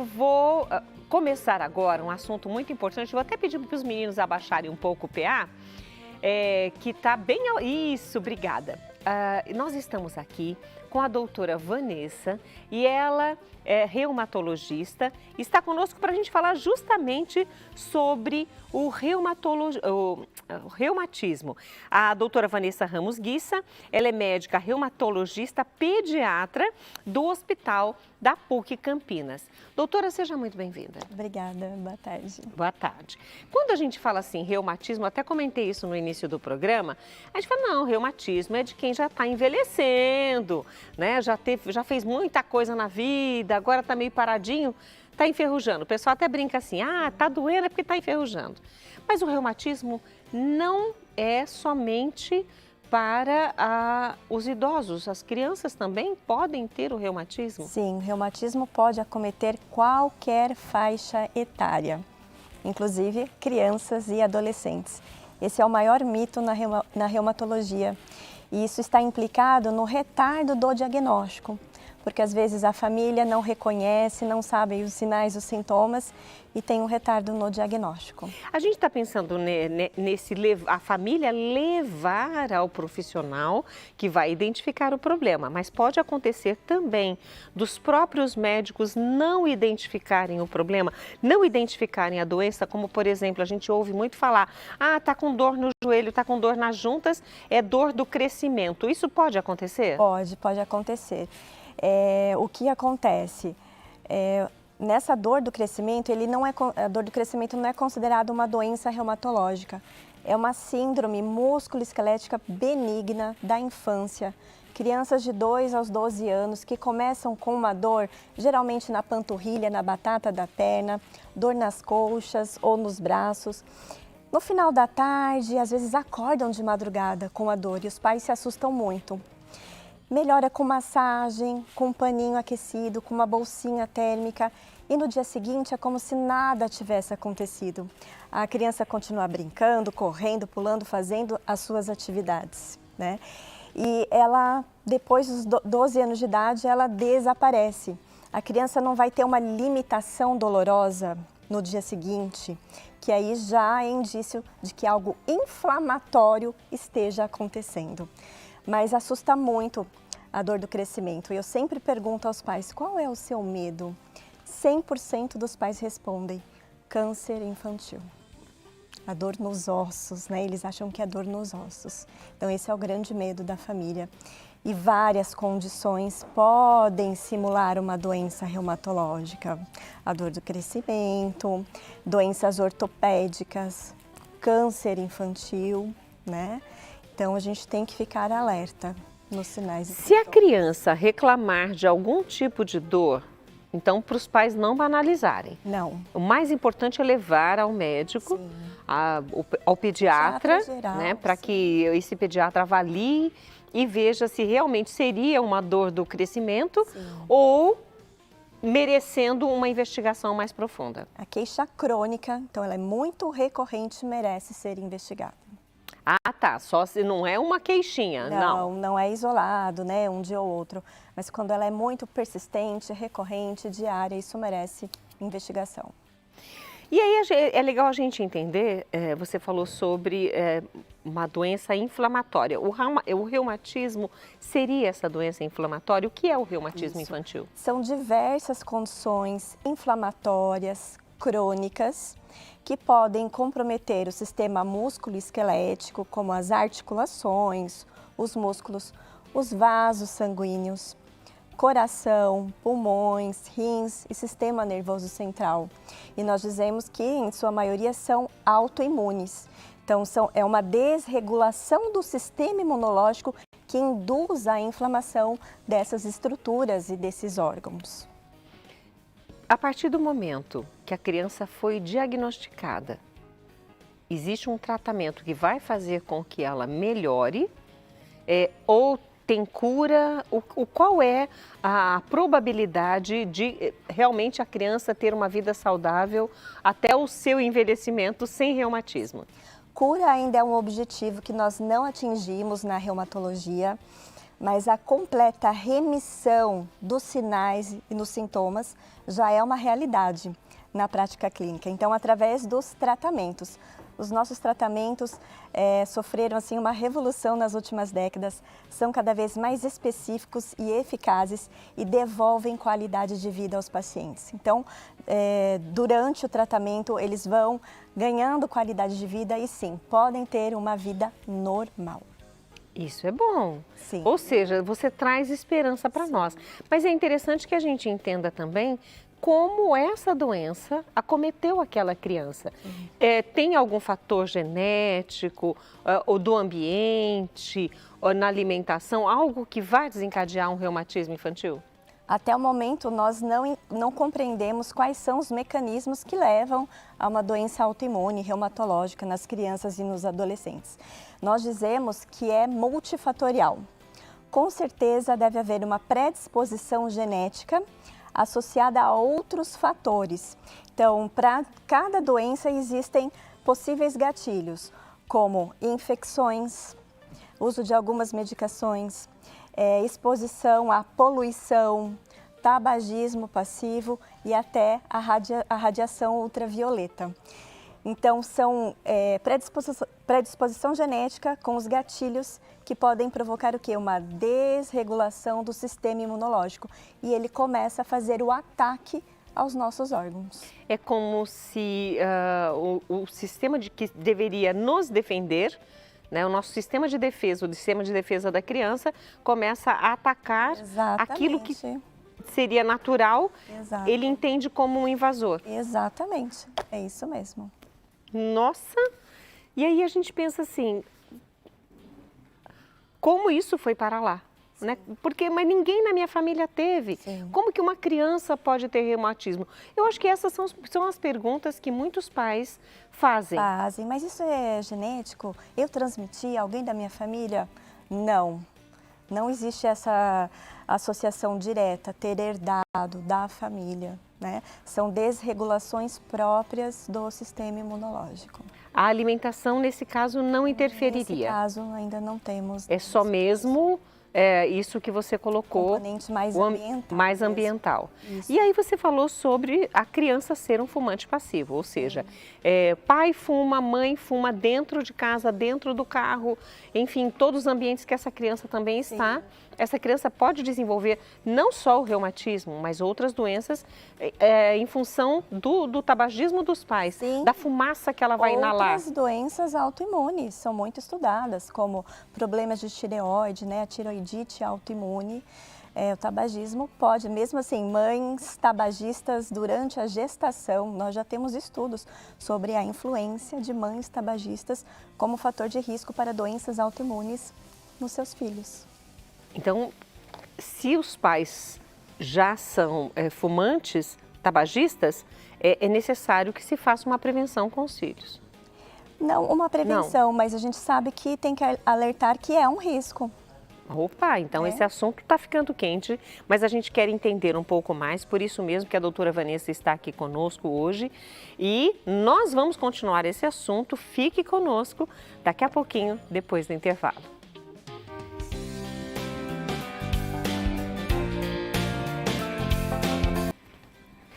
eu vou começar agora um assunto muito importante. Vou até pedir para os meninos abaixarem um pouco o PA, que está bem... Isso, obrigada. Nós estamos aqui com a doutora Vanessa e ela é reumatologista. Está conosco para a gente falar justamente sobre o reumatismo. A doutora Vanessa Ramos Guissa, ela é médica reumatologista pediatra do Hospital da PUC Campinas. Doutora, seja muito bem-vinda. Obrigada, boa tarde. Boa tarde. Quando a gente fala assim, reumatismo, até comentei isso no início do programa, a gente fala, não, reumatismo é de quem já está envelhecendo, né? Já fez muita coisa na vida, agora está meio paradinho, está enferrujando. O pessoal até brinca assim, está doendo é porque está enferrujando. Mas o reumatismo não é somente para os idosos, as crianças também podem ter o reumatismo? Sim, o reumatismo pode acometer qualquer faixa etária, inclusive crianças e adolescentes. Esse é o maior mito na reumatologia e isso está implicado no retardo do diagnóstico, porque às vezes a família não reconhece, não sabe os sinais, os sintomas e tem um retardo no diagnóstico. A gente está pensando a família levar ao profissional que vai identificar o problema, mas pode acontecer também dos próprios médicos não identificarem o problema, não identificarem a doença, como por exemplo, a gente ouve muito falar, está com dor no joelho, está com dor nas juntas, é dor do crescimento. Isso pode acontecer? Pode acontecer. O que acontece? Nessa dor do crescimento, a dor do crescimento não é considerada uma doença reumatológica. É uma síndrome músculo-esquelética benigna da infância. Crianças de 2 aos 12 anos que começam com uma dor, geralmente na panturrilha, na batata da perna, dor nas coxas ou nos braços. No final da tarde, às vezes acordam de madrugada com a dor e os pais se assustam muito. Melhora com massagem, com um paninho aquecido, com uma bolsinha térmica e no dia seguinte é como se nada tivesse acontecido. A criança continua brincando, correndo, pulando, fazendo as suas atividades, né? E ela, depois dos 12 anos de idade, ela desaparece. A criança não vai ter uma limitação dolorosa no dia seguinte, que aí já é indício de que algo inflamatório esteja acontecendo. Mas assusta muito a dor do crescimento. Eu sempre pergunto aos pais, qual é o seu medo? 100% dos pais respondem, câncer infantil. A dor nos ossos, né? Eles acham que é dor nos ossos. Então esse é o grande medo da família. E várias condições podem simular uma doença reumatológica. A dor do crescimento, doenças ortopédicas, câncer infantil, né? Então, a gente tem que ficar alerta nos sinais e sintomas. Se a criança reclamar de algum tipo de dor, então, para os pais não banalizarem. Não. O mais importante é levar ao médico, ao pediatra, geral, né, para que esse pediatra avalie e veja se realmente seria uma dor do crescimento ou merecendo uma investigação mais profunda. A queixa crônica, então, ela é muito recorrente e merece ser investigada. Só se não é uma queixinha, não. Não é isolado, né, um dia ou outro. Mas quando ela é muito persistente, recorrente, diária, isso merece investigação. E aí é legal a gente entender, você falou sobre uma doença inflamatória. O reumatismo seria essa doença inflamatória? O que é o reumatismo infantil? São diversas condições inflamatórias, crônicas, que podem comprometer o sistema músculo-esquelético, como as articulações, os músculos, os vasos sanguíneos, coração, pulmões, rins e sistema nervoso central. E nós dizemos que, em sua maioria, são autoimunes. Então, é uma desregulação do sistema imunológico que induz a inflamação dessas estruturas e desses órgãos. A partir do momento que a criança foi diagnosticada, existe um tratamento que vai fazer com que ela melhore ou tem cura? Qual é a probabilidade de realmente a criança ter uma vida saudável até o seu envelhecimento sem reumatismo? Cura ainda é um objetivo que nós não atingimos na reumatologia. mas a completa remissão dos sinais e dos sintomas já é uma realidade na prática clínica. Então, através dos tratamentos. Os nossos tratamentos sofreram assim, uma revolução nas últimas décadas, são cada vez mais específicos e eficazes e devolvem qualidade de vida aos pacientes. Então, durante o tratamento, eles vão ganhando qualidade de vida e sim, podem ter uma vida normal. Isso é bom. Sim. Ou seja, você traz esperança para nós. Mas é interessante que a gente entenda também como essa doença acometeu aquela criança. Tem algum fator genético, ou do ambiente, ou na alimentação, algo que vai desencadear um reumatismo infantil? Até o momento, nós não compreendemos quais são os mecanismos que levam a uma doença autoimune reumatológica nas crianças e nos adolescentes. Nós dizemos que é multifatorial. Com certeza deve haver uma predisposição genética associada a outros fatores. Então, para cada doença existem possíveis gatilhos, como infecções, uso de algumas medicações, exposição à poluição, tabagismo passivo e até a radiação ultravioleta. Então, são predisposição genética com os gatilhos que podem provocar o quê? Uma desregulação do sistema imunológico e ele começa a fazer o ataque aos nossos órgãos. É como se o sistema que deveria nos defender, né, o nosso sistema de defesa, o sistema de defesa da criança, começa a atacar aquilo que seria natural, ele entende como um invasor. Exatamente, é isso mesmo. Nossa! E aí a gente pensa assim, como isso foi para lá? Né? Mas ninguém na minha família teve. Sim. Como que uma criança pode ter reumatismo? Eu acho que essas são as perguntas que muitos pais fazem. Mas isso é genético? Eu transmiti? Alguém da minha família? Não. Não existe essa associação direta, ter herdado da família, né? São desregulações próprias do sistema imunológico. A alimentação, nesse caso, não interferiria? Nesse caso, ainda não temos. É só mesmo isso que você colocou. Componente mais ambiental. Mais ambiental. Isso. E aí você falou sobre a criança ser um fumante passivo, ou seja, pai fuma, mãe fuma dentro de casa, dentro do carro, enfim, todos os ambientes que essa criança também está. Sim. Essa criança pode desenvolver não só o reumatismo, mas outras doenças em função do tabagismo dos pais, Sim. da fumaça que ela vai inalar. Outras doenças autoimunes são muito estudadas, como problemas de tireoide, né, a tiroidite autoimune. O tabagismo pode, mesmo assim, mães tabagistas durante a gestação, nós já temos estudos sobre a influência de mães tabagistas como fator de risco para doenças autoimunes nos seus filhos. Então, se os pais já são fumantes, tabagistas, é necessário que se faça uma prevenção com os filhos. Não uma prevenção, mas a gente sabe que tem que alertar que é um risco. Opa, então esse assunto está ficando quente, mas a gente quer entender um pouco mais, por isso mesmo que a doutora Vanessa está aqui conosco hoje e nós vamos continuar esse assunto, fique conosco daqui a pouquinho, depois do intervalo.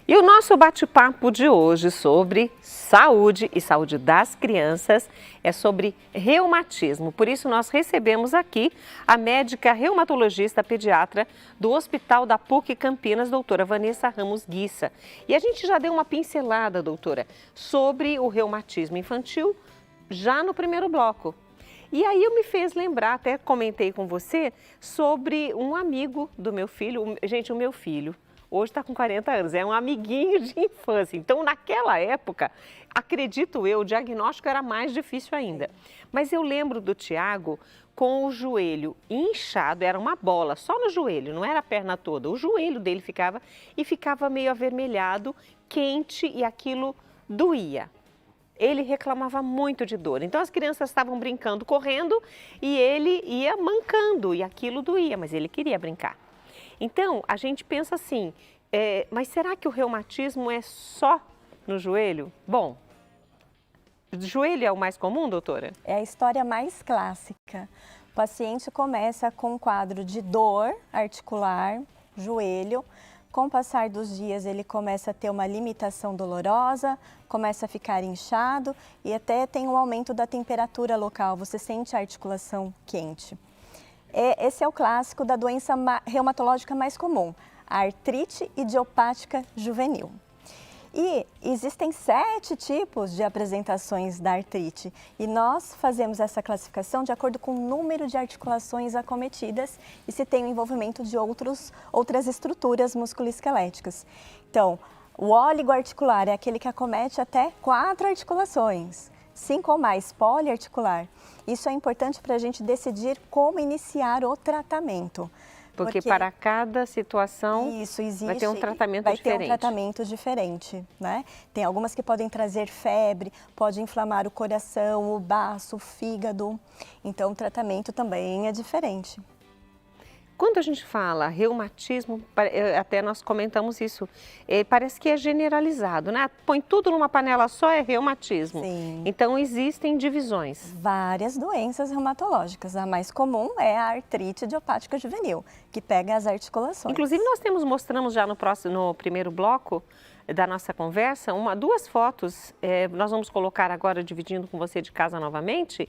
E o nosso bate-papo de hoje sobre saúde e saúde das crianças é sobre reumatismo. Por isso nós recebemos aqui a médica reumatologista pediatra do Hospital da PUC Campinas, doutora Vanessa Ramos Guissa. E a gente já deu uma pincelada, doutora, sobre o reumatismo infantil já no primeiro bloco. E aí me fez lembrar, até comentei com você, sobre um amigo do meu filho. Gente, o meu filho hoje está com 40 anos, é um amiguinho de infância. Então, naquela época, acredito eu, o diagnóstico era mais difícil ainda. Mas eu lembro do Tiago com o joelho inchado, era uma bola, só no joelho, não era a perna toda. O joelho dele ficava meio avermelhado, quente e aquilo doía. Ele reclamava muito de dor. Então, as crianças estavam brincando, correndo e ele ia mancando e aquilo doía, mas ele queria brincar. Então, a gente pensa assim, mas será que o reumatismo é só no joelho? Bom, o joelho é o mais comum, doutora? É a história mais clássica. O paciente começa com um quadro de dor articular, joelho. Com o passar dos dias, ele começa a ter uma limitação dolorosa, começa a ficar inchado e até tem um aumento da temperatura local, você sente a articulação quente. Esse é o clássico da doença reumatológica mais comum, a artrite idiopática juvenil. E existem 7 tipos de apresentações da artrite e nós fazemos essa classificação de acordo com o número de articulações acometidas e se tem o envolvimento de outras estruturas musculoesqueléticas. Então, o oligoarticular é aquele que acomete até 4 articulações, 5 ou mais, poliarticular. Isso é importante para a gente decidir como iniciar o tratamento. Porque para cada situação vai ter um tratamento diferente. Vai ter um tratamento diferente, né? Tem algumas que podem trazer febre, pode inflamar o coração, o baço, o fígado. Então o tratamento também é diferente. Quando a gente fala reumatismo, até nós comentamos isso, parece que é generalizado, né? Põe tudo numa panela só, é reumatismo. Sim. Então existem divisões. Várias doenças reumatológicas. A mais comum é a artrite idiopática juvenil, que pega as articulações. Inclusive nós mostramos já no primeiro bloco da nossa conversa, duas fotos, nós vamos colocar agora dividindo com você de casa novamente.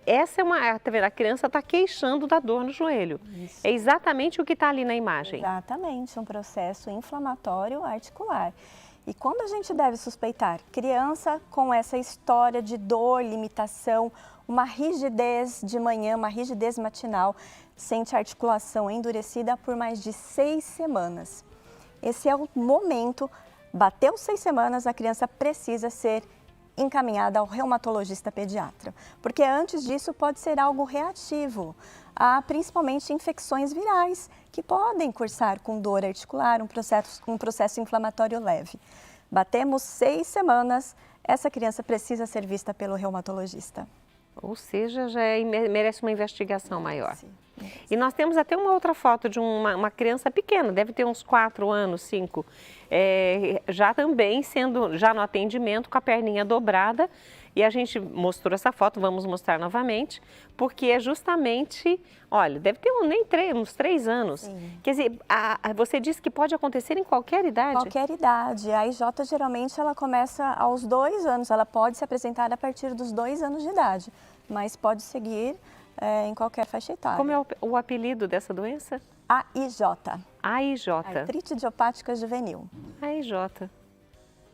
Essa tá vendo? A criança está queixando da dor no joelho. Isso. É exatamente o que está ali na imagem. Exatamente, um processo inflamatório articular. E quando a gente deve suspeitar? Criança com essa história de dor, limitação, uma rigidez de manhã, uma rigidez matinal, sente a articulação endurecida por mais de 6 semanas. Esse é o momento, bateu 6 semanas, a criança precisa ser encaminhada ao reumatologista pediatra. Porque antes disso pode ser algo reativo, a principalmente infecções virais, que podem cursar com dor articular, um processo inflamatório leve. Batemos 6 semanas, essa criança precisa ser vista pelo reumatologista. Ou seja, merece uma investigação maior. Sim. E nós temos até uma outra foto de uma criança pequena, deve ter uns 4 anos, 5, já também já no atendimento com a perninha dobrada. E a gente mostrou essa foto, vamos mostrar novamente, porque é justamente, olha, deve ter uns 3 anos. Sim. Quer dizer, você disse que pode acontecer em qualquer idade? Qualquer idade. A IJ geralmente ela começa aos 2 anos, ela pode se apresentar a partir dos 2 anos de idade, mas pode seguir em qualquer faixa etária. Como é o apelido dessa doença? AIJ. AIJ. Artrite idiopática juvenil. AIJ.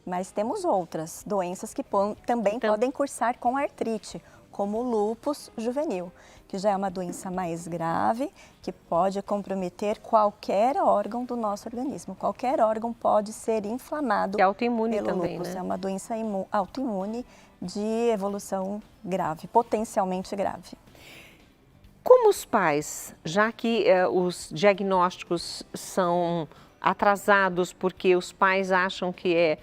Mas temos outras doenças que também podem cursar com artrite, como o lúpus juvenil, que já é uma doença mais grave, que pode comprometer qualquer órgão do nosso organismo. Qualquer órgão pode ser inflamado pelo autoimune também, lúpus. Né? É uma doença autoimune de evolução grave, potencialmente grave. Como os pais, já que os diagnósticos são atrasados porque os pais acham que é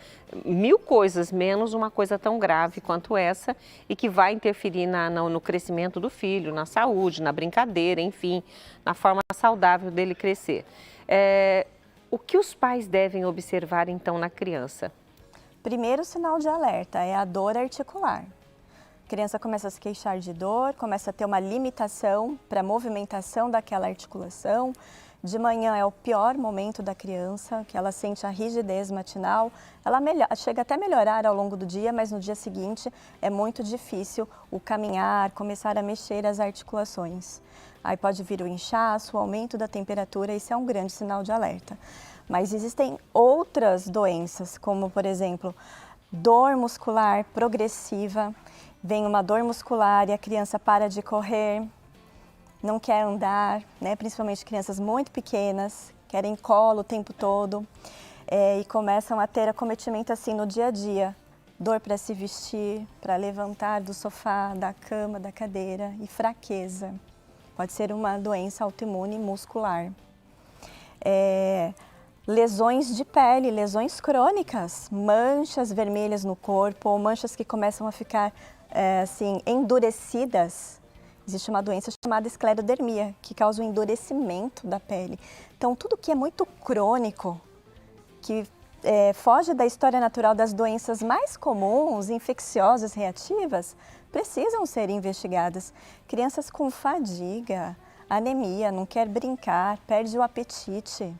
1000 coisas menos uma coisa tão grave quanto essa e que vai interferir no crescimento do filho, na saúde, na brincadeira, enfim, na forma saudável dele crescer. O que os pais devem observar então na criança? Primeiro sinal de alerta é a dor articular. A criança começa a se queixar de dor, começa a ter uma limitação para a movimentação daquela articulação. De manhã é o pior momento da criança, que ela sente a rigidez matinal. Ela chega até a melhorar ao longo do dia, mas no dia seguinte é muito difícil o caminhar, começar a mexer as articulações. Aí pode vir o inchaço, o aumento da temperatura, isso é um grande sinal de alerta. Mas existem outras doenças, como por exemplo, dor muscular progressiva. Vem uma dor muscular e a criança para de correr, não quer andar, né? Principalmente crianças muito pequenas, querem colo o tempo todo e começam a ter acometimento assim no dia a dia. Dor para se vestir, para levantar do sofá, da cama, da cadeira e fraqueza. Pode ser uma doença autoimune muscular. Lesões de pele, lesões crônicas, manchas vermelhas no corpo ou manchas que começam a ficar assim, endurecidas. Existe uma doença chamada esclerodermia, que causa o endurecimento da pele. Então, tudo que é muito crônico, que foge da história natural das doenças mais comuns, infecciosas, reativas, precisam ser investigadas. Crianças com fadiga, anemia, não quer brincar, perde o apetite.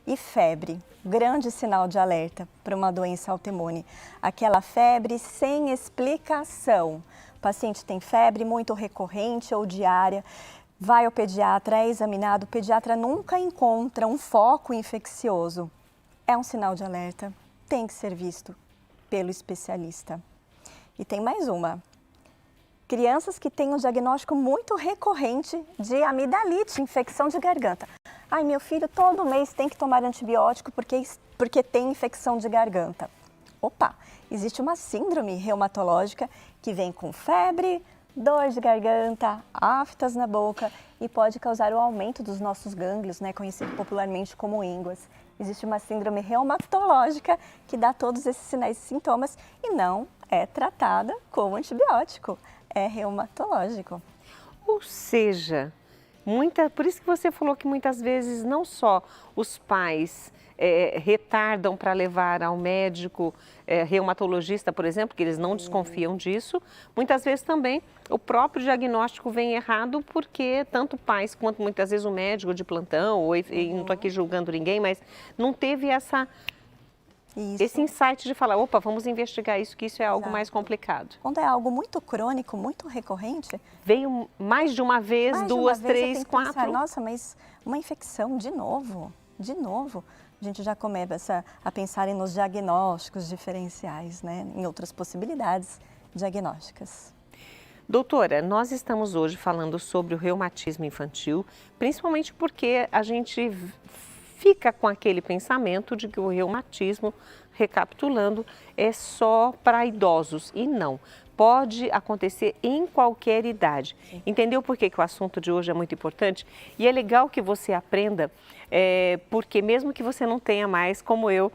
E febre, grande sinal de alerta para uma doença autoimune. Aquela febre sem explicação. O paciente tem febre muito recorrente ou diária, vai ao pediatra, é examinado, o pediatra nunca encontra um foco infeccioso. É um sinal de alerta, tem que ser visto pelo especialista. E tem mais uma. Crianças que têm um diagnóstico muito recorrente de amidalite, infecção de garganta. Ai, meu filho todo mês tem que tomar antibiótico porque tem infecção de garganta. Opa, existe uma síndrome reumatológica que vem com febre, dor de garganta, aftas na boca e pode causar o aumento dos nossos gânglios, né, conhecido popularmente como ínguas. Existe uma síndrome reumatológica que dá todos esses sinais e sintomas e não é tratada com antibiótico, é reumatológico. Ou seja, por isso que você falou que muitas vezes não só os pais retardam para levar ao médico reumatologista, por exemplo, que eles não desconfiam disso, muitas vezes também o próprio diagnóstico vem errado porque tanto pais quanto muitas vezes o médico de plantão, e não estou aqui julgando ninguém, mas não teve esse insight de falar, opa, vamos investigar isso, que isso é algo mais complicado. Quando é algo muito crônico, muito recorrente... Veio mais de uma vez, duas, três, quatro... Pensar, nossa, mas uma infecção de novo. A gente já começa a pensar nos diagnósticos diferenciais, né? Em outras possibilidades diagnósticas. Doutora, nós estamos hoje falando sobre o reumatismo infantil, principalmente porque a gente fica com aquele pensamento de que o reumatismo, recapitulando, é só para idosos e não. Pode acontecer em qualquer idade. Sim. Entendeu por que o assunto de hoje é muito importante? E é legal que você aprenda, porque mesmo que você não tenha mais, como eu,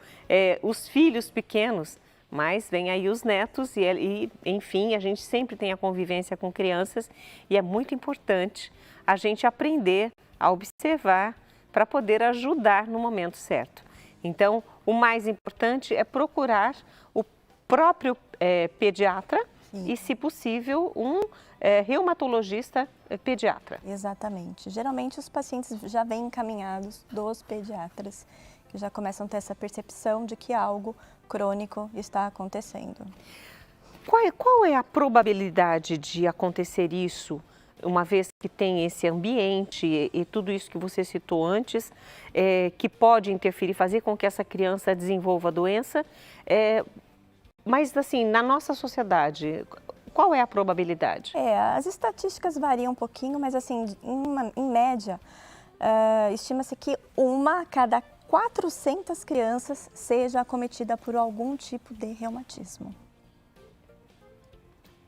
os filhos pequenos, mas vem aí os netos e, enfim, a gente sempre tem a convivência com crianças e é muito importante a gente aprender a observar para poder ajudar no momento certo. Então, o mais importante é procurar o próprio pediatra. Sim. E, se possível, um reumatologista pediatra. Exatamente. Geralmente os pacientes já vêm encaminhados dos pediatras, que já começam a ter essa percepção de que algo crônico está acontecendo. Qual é a probabilidade de acontecer isso, uma vez que tem esse ambiente e tudo isso que você citou antes, que pode interferir, fazer com que essa criança desenvolva a doença? Mas, assim, na nossa sociedade, qual é a probabilidade? As estatísticas variam um pouquinho, mas, assim, em média, estima-se que uma a cada 400 crianças seja acometida por algum tipo de reumatismo.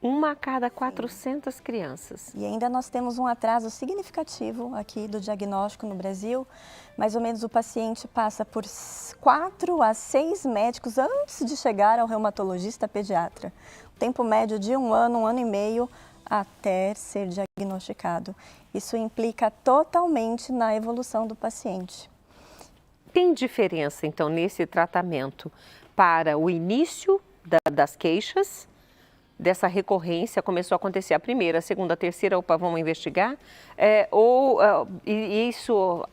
Uma a cada 400 crianças. E ainda nós temos um atraso significativo aqui do diagnóstico no Brasil. Mais ou menos o paciente passa por 4 a 6 médicos antes de chegar ao reumatologista pediatra. O tempo médio de 1 ano e meio até ser diagnosticado. Isso implica totalmente na evolução do paciente. Tem diferença, então, nesse tratamento para o início das queixas? Dessa recorrência começou a acontecer a primeira, a segunda, a terceira, opa, vamos investigar? Isso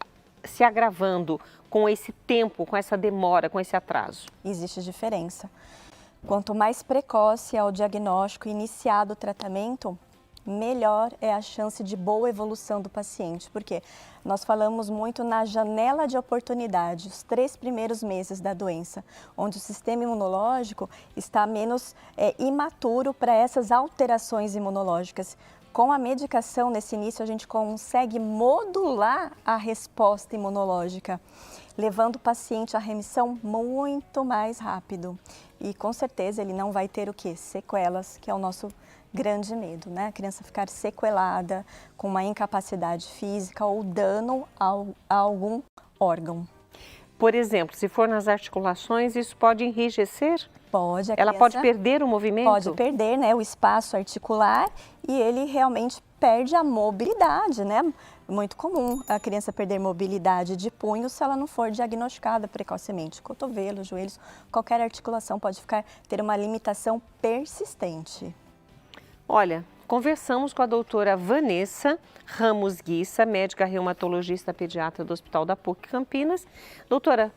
se agravando com esse tempo, com essa demora, com esse atraso? Existe diferença. Quanto mais precoce é o diagnóstico iniciado o tratamento, melhor é a chance de boa evolução do paciente. Porque nós falamos muito na janela de oportunidade, os 3 primeiros meses da doença, onde o sistema imunológico está menos imaturo para essas alterações imunológicas. Com a medicação, nesse início, a gente consegue modular a resposta imunológica, levando o paciente à remissão muito mais rápido. E com certeza ele não vai ter o quê? Sequelas, que é o nosso grande medo, né? A criança ficar sequelada, com uma incapacidade física ou dano a algum órgão. Por exemplo, se for nas articulações, isso pode enrijecer? Pode. Ela pode perder o movimento? Pode perder, né, o espaço articular e ele realmente perde a mobilidade, né? Muito comum a criança perder mobilidade de punho se ela não for diagnosticada precocemente. Cotovelo, joelhos, qualquer articulação pode ter uma limitação persistente. Olha, conversamos com a doutora Vanessa Ramos Guissa, médica reumatologista pediatra do Hospital da PUC Campinas. Doutora,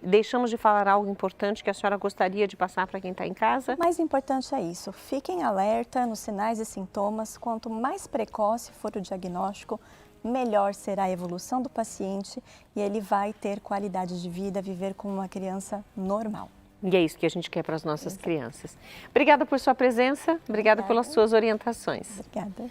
deixamos de falar algo importante que a senhora gostaria de passar para quem está em casa? O mais importante é isso, fiquem alerta nos sinais e sintomas. Quanto mais precoce for o diagnóstico, melhor será a evolução do paciente e ele vai ter qualidade de vida, viver como uma criança normal. E é isso que a gente quer para as nossas crianças. Obrigada por sua presença, obrigada pelas suas orientações. Obrigada.